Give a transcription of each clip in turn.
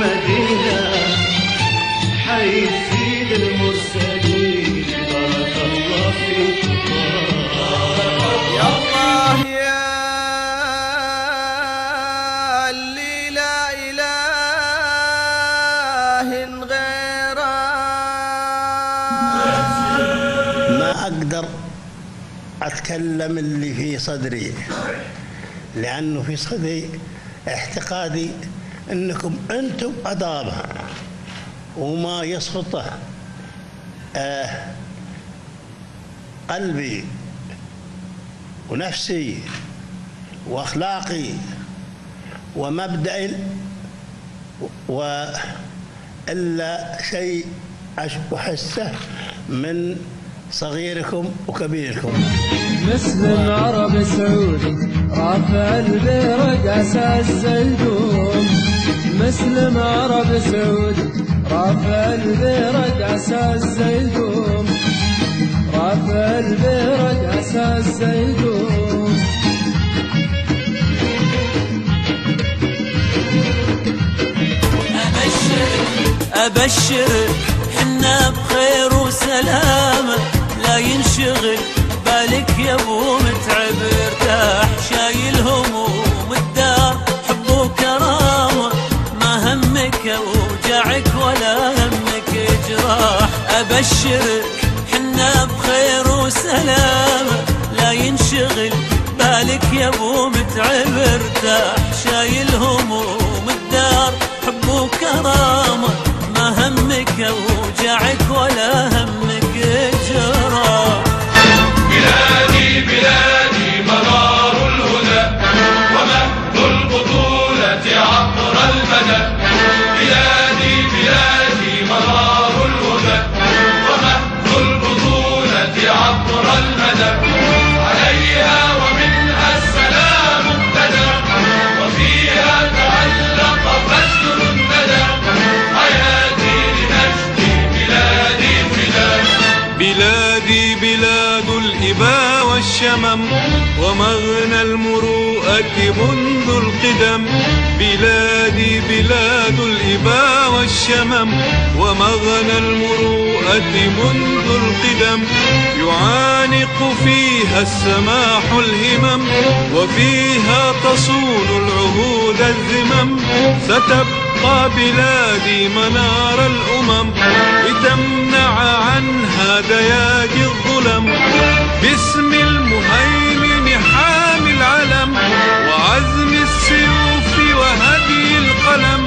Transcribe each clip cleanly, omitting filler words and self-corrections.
المدينة حي سيد المرسلين بارك الله فيكم. يا الله يا اللي لا إله غيره ما أقدر أتكلم اللي في صدري، لأنه في صدري اعتقادي أنكم أنتم أضابة، وما يسخطه قلبي ونفسي وأخلاقي ومبدئي، وإلا شيء أحسه من صغيركم وكبيركم. مسلم عربي سعودي رافع البيرق أساس الزيدون. مسلم عربي سعودي رافع البيرق أساس الزيدون. رافع البيرق أساس الزيدون. أبشرك حنا بخير وسلامة، لا ينشغل بالك يا ابو متعب، ارتاح شايل هموم الدار حب وكرامة، ما همك اوجعك ولا همك جراح. أبشرك حنا بخير وسلامة، لا ينشغل بالك يا ابو متعب، ارتاح شايل هموم الدار حب وكرامة، ما همك اوجعك ولا همك جراح. بلادي بلادي منار الهدى ومهد البطولة عبر المدى. بلادي بلادي منار الهدى ومهد البطولة عبر المدى. عليها ومنها السلام ابتدى وفيها تعلق بدر الندى. حياتي لنجدي بلادي فداء. بلادي بلاد الإباء والشمم ومغنى المروءة منذ القدم. بلادي بلاد الإباء والشمم ومغنى المروءة منذ القدم. يعانق فيها السماح الهمم وفيها تصون العهود الذمم. ستبقى بلادي منار الأمم لتمنع عنها دياجي الظلم. باسم المهيمن حامي العلم وعزم السيوف وهدي القلم.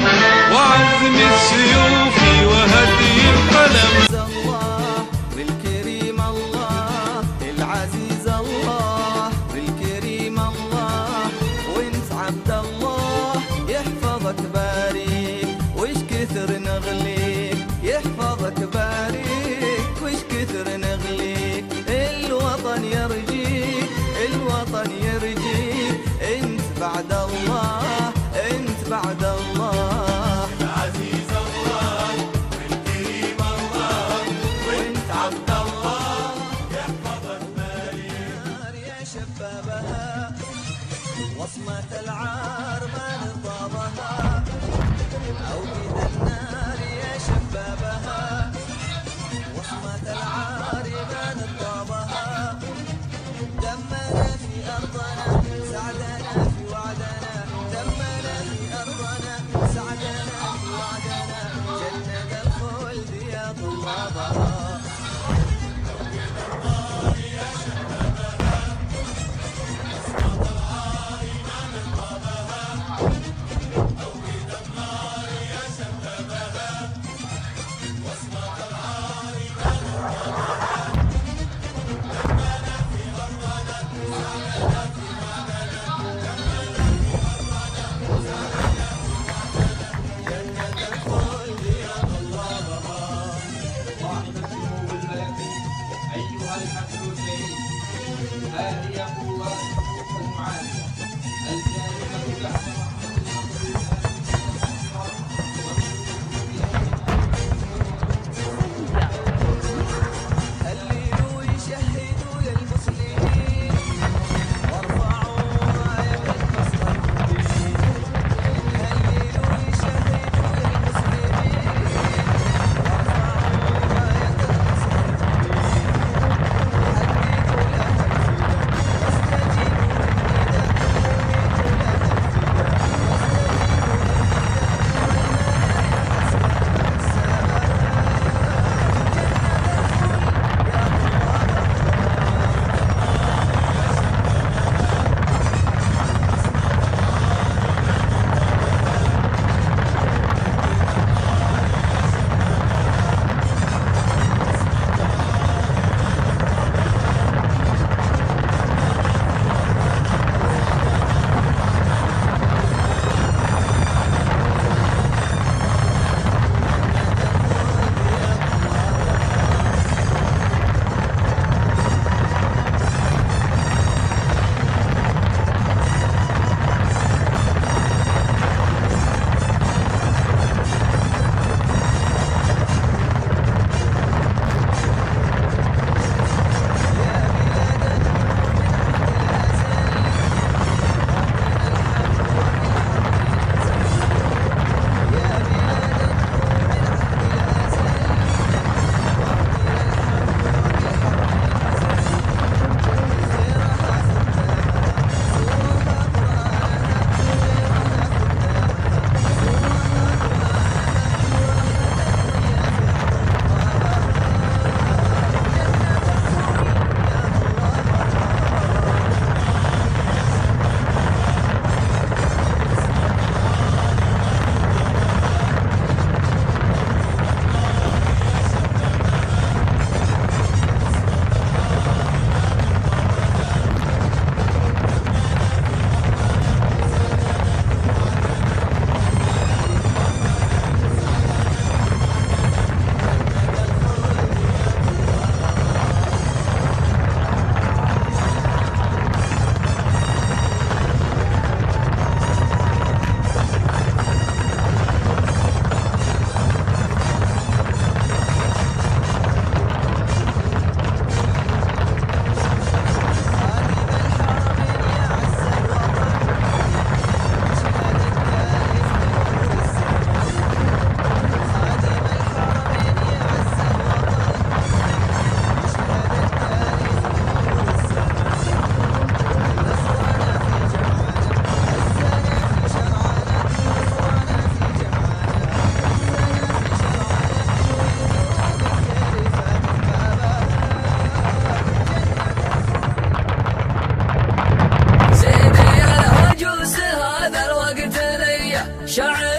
وعزم السيوف وهدي القلم. الله بالكريم الله العزيز الله بالكريم الله. وانت عبد الله يحفظك باريك وش كثر نغليك. يحفظك باريك وش كثر نغليك. الوطن يرجيك الوطن يرجيك. انت بعد الله انت بعد الله.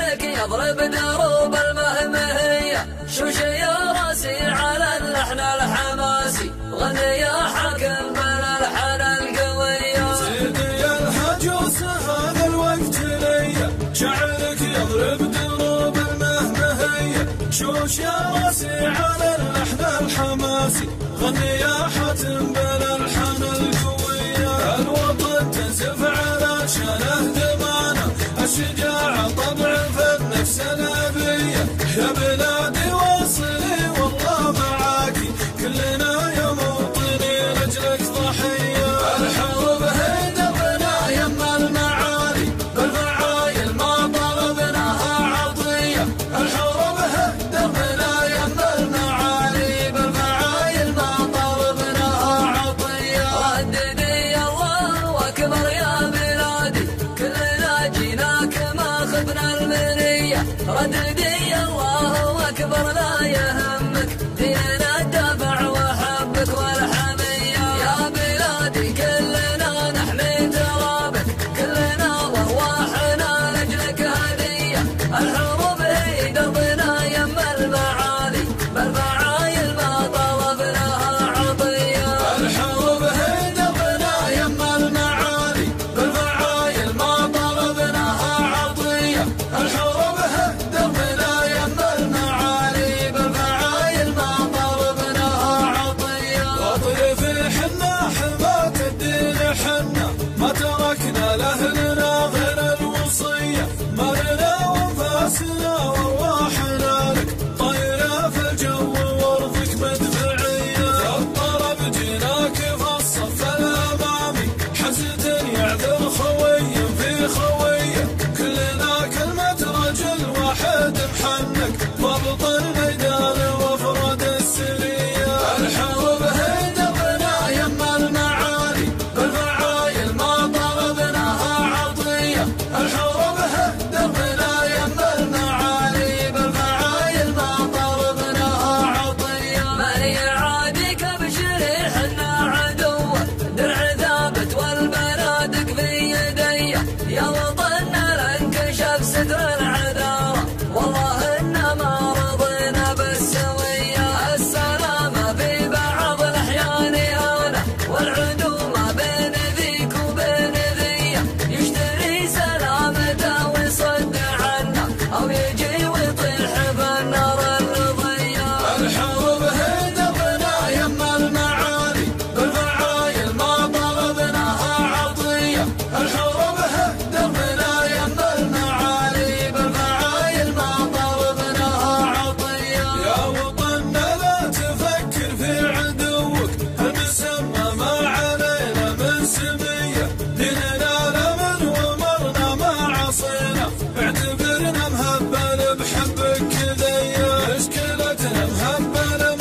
جعلك يضرب دروب المهمهية شوش يا راسي على اللحن الحماسي غني يا حاكم بالألحان القوية سيدي الحجوس هذا الوقت ليا جعلك يضرب دروب المهمهية شوش يا راسي على اللحن الحماسي غني يا حاتم بالألحان القوية الوطن تنزف على شانه دمانه الشجاعة طبع في النفس الأبية يا بلادي واصلي والله معاكي كلنا يا موطني لأجلك ضحية الحروب هي دربنا يما المعالي بالفعايل ما طلبناها عطية الحروب هي دربنا يما المعالي بالفعايل ما طلبناها عطية رددي الله أكبر يا بلادي كلنا جيناك ما خبنا المنية رددي الله أكبر لا يهمك ديننا الدفع وحبك والحمية يا بلادي كلنا نحمي ترابك كلنا وارواحنا لأجلك هدية الحروب هي دربنا يما المعالي بالفعايل ما طلبناها عطية الحروب هي دربنا يما المعالي بالفعايل ما طلبناها عطية الحروب هي دربنا يما المعالي بالفعايل ما طلبناها عطية وطيف حنا حماة الدين حنا ما تركنا لأهلنا غير الوصية مرنا وانفاسنا وارواحنا لك طايرة في الجو وارضك مدفعية الطرب جيناك في الصف الأمامي حزة يعذر خوي في خوية كلنا كلمة رجل واحد محنك ضبط الميدان وافراد السرية الحروب هي دربنا يما المعالي بالفعايل ما طلبناها عطية الحروب هي دربنا يما المعالي بالفعايل ما طلبناها عطية ماني عاديك بشري حنا عدوة درع ثابت والبنادق في يدي يا وطننا لانكشف ستر العذارى والله إنا ما رضينا بالسوية السلامة في بعض الأحيان هنا والعدومة بين ذيك وبين ذي يشتري سلامته ويصد عنا أو يجي ويطيح بالنار الضية الحروب هي دربنا يما المعالي بالفعايل ما طلبناها عطية الحروب هي دربنا يما المعالي بالفعايل ما طلبناها عطية يا وطننا لا تفكر في عدوك المسمى ما علينا من سمية ديننا لمن ومرنا ما عصينا اعتبرنا مهبل بحبك كذية مشكلتنا مهبل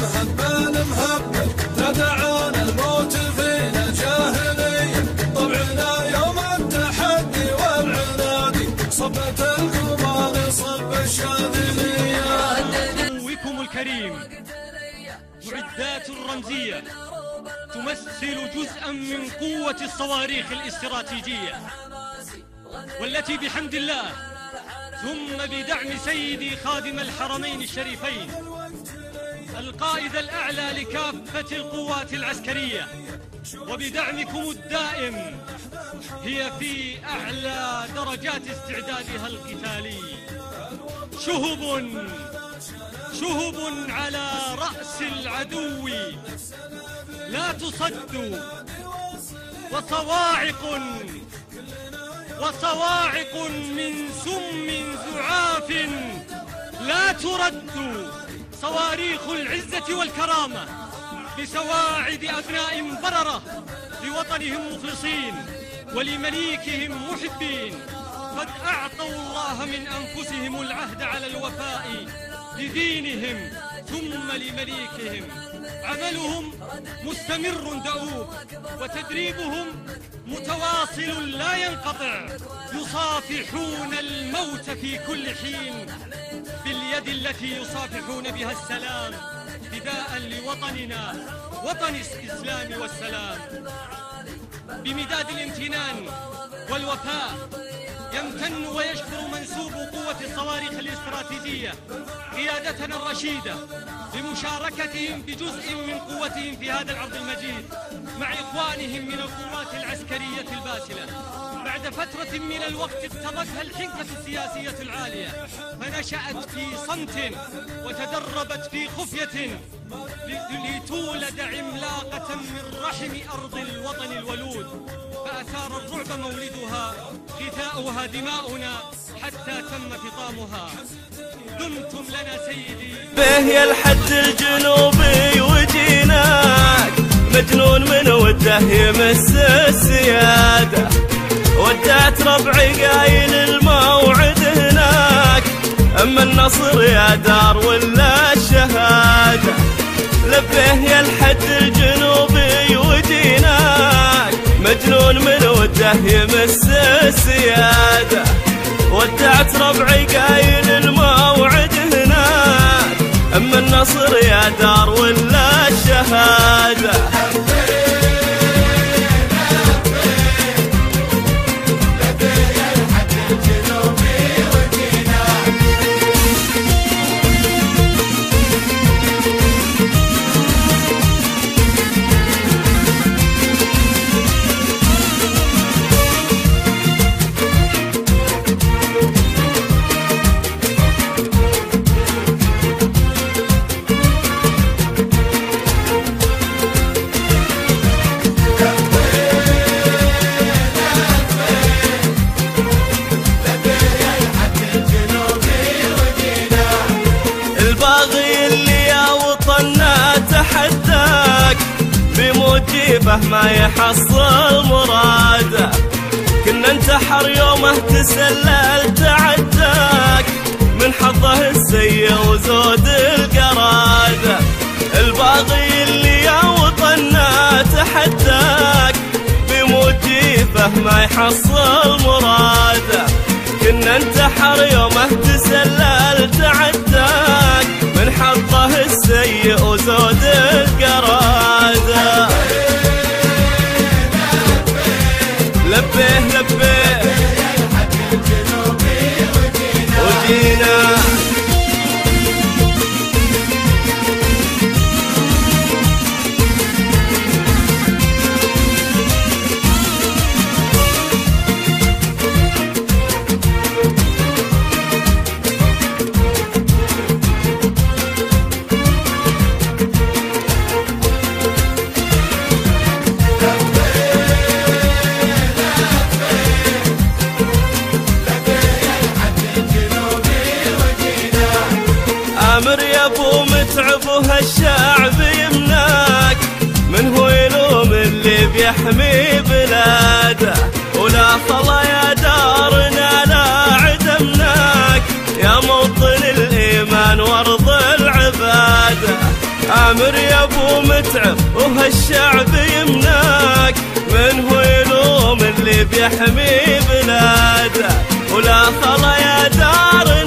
لا دعانا الموت فينا الجاهلية طبعنا يوم التحدي والعنادي صبت القمار صب الشاذلية عدوكم الكريم معدات رمزية تمثل جزءا من قوة الصواريخ الاستراتيجية والتي بحمد الله ثم بدعم سيدي خادم الحرمين الشريفين القائد الأعلى لكافة القوات العسكرية وبدعمكم الدائم هي في أعلى درجات استعدادها القتالي شهب على رأس العدو لا تصد وصواعق من سم زعاف لا ترد صواريخ العزة والكرامة بسواعد أبناء بررة لوطنهم مخلصين ولمليكهم محبين قد أعطوا الله من أنفسهم العهد على الوفاء لدينهم ثم لمليكهم عملهم مستمر دؤوب وتدريبهم متواصل لا ينقطع يصافحون الموت في كل حين باليد التي يصافحون بها السلام فداء لوطننا وطن الإسلام والسلام. بمداد الامتنان والوفاء يمتن ويشكر من منسوب قوة الصواريخ الاستراتيجية قيادتنا الرشيدة بمشاركتهم بجزء من قوتهم في هذا العرض المجيد مع إخوانهم من القوات العسكرية الباسلة. بعد فترة من الوقت اقتضتها الحنكة السياسية العالية، فنشأت في صمت وتدربت في خفية لتولد عملاقة من رحم أرض الوطن الولود، فأثار الرعب مولدها، غذاؤها دماؤنا حتى تم فطامها. دمتم لنا سيدي به يا الحد الجنوبي وجيناك، مجنون من وده يمس السيادة، ودعت ربعي قايل الموعد هناك، أما النصر يا دار ولا الشهادة. لبيه يا الحد الجنوبي وجيناك، مجنون من وده يمس السيادة، ودعت ربعي قايل الموعد هناك، أما النصر يا دار ولا الشهادة. بموجبه ما يحصل مراده، كنا انتحر يومه تسلل تعداك، من حظه السيء وزود القراده. الباغي اللي يا وطننا تحداك، بموجبه ما يحصل مراده، كنا انتحر يومه تسلل تعداك، من حظه السيء وزود القراده. لبيه لبيه وجينا امر يا ابو متعب وهالشعب يمناك، من هو يلوم اللي بيحمي بلاده، ولا خلا يا دارنا لا عدمناك، يا موطن الايمان وارض العباده. امر يا ابو متعب وهالشعب يمناك، من هو يلوم اللي بيحمي بلاده، ولا خلا يا دارنا